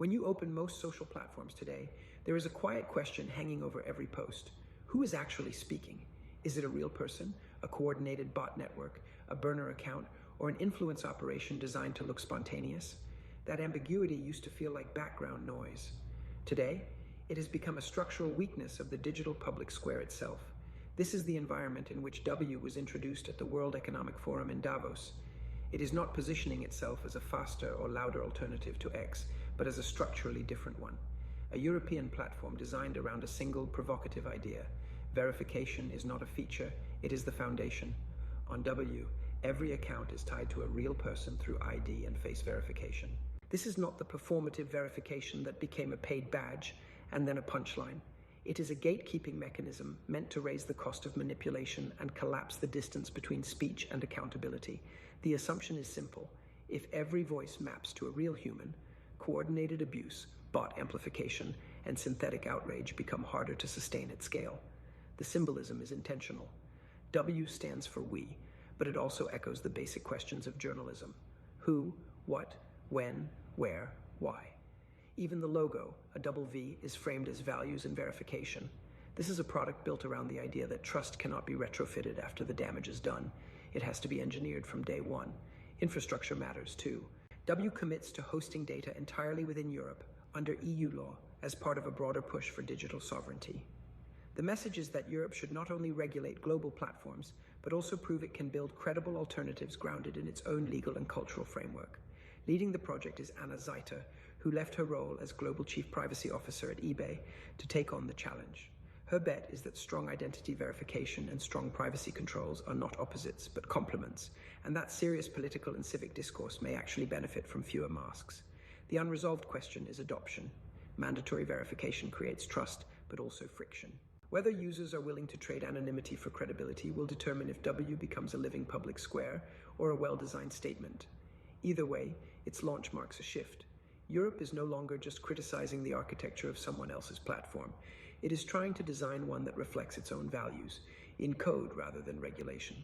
When you open most social platforms today, there is a quiet question hanging over every post. Who is actually speaking? Is it a real person, a coordinated bot network, a burner account, or an influence operation designed to look spontaneous? That ambiguity used to feel like background noise. Today, it has become a structural weakness of the digital public square itself. This is the environment in which W was introduced at the World Economic Forum in Davos. It is not positioning itself as a faster or louder alternative to X, but as a structurally different one. A European platform designed around a single provocative idea. Verification is not a feature, it is the foundation. On W, every account is tied to a real person through ID and face verification. This is not the performative verification that became a paid badge and then a punchline. It is a gatekeeping mechanism meant to raise the cost of manipulation and collapse the distance between speech and accountability. The assumption is simple. If every voice maps to a real human, coordinated abuse, bot amplification, and synthetic outrage become harder to sustain at scale. The symbolism is intentional. W stands for we, but it also echoes the basic questions of journalism. Who, what, when, where, why. Even the logo, a double V, is framed as values and verification. This is a product built around the idea that trust cannot be retrofitted after the damage is done. It has to be engineered from day one. Infrastructure matters too. W commits to hosting data entirely within Europe under EU law as part of a broader push for digital sovereignty. The message is that Europe should not only regulate global platforms, but also prove it can build credible alternatives grounded in its own legal and cultural framework. Leading the project is Anna Zeiter, who left her role as Global Chief Privacy Officer at eBay to take on the challenge. Her bet is that strong identity verification and strong privacy controls are not opposites, but complements, and that serious political and civic discourse may actually benefit from fewer masks. The unresolved question is adoption. Mandatory verification creates trust, but also friction. Whether users are willing to trade anonymity for credibility will determine if W becomes a living public square or a well-designed statement. Either way, its launch marks a shift. Europe is no longer just criticizing the architecture of someone else's platform. It is trying to design one that reflects its own values, in code rather than regulation.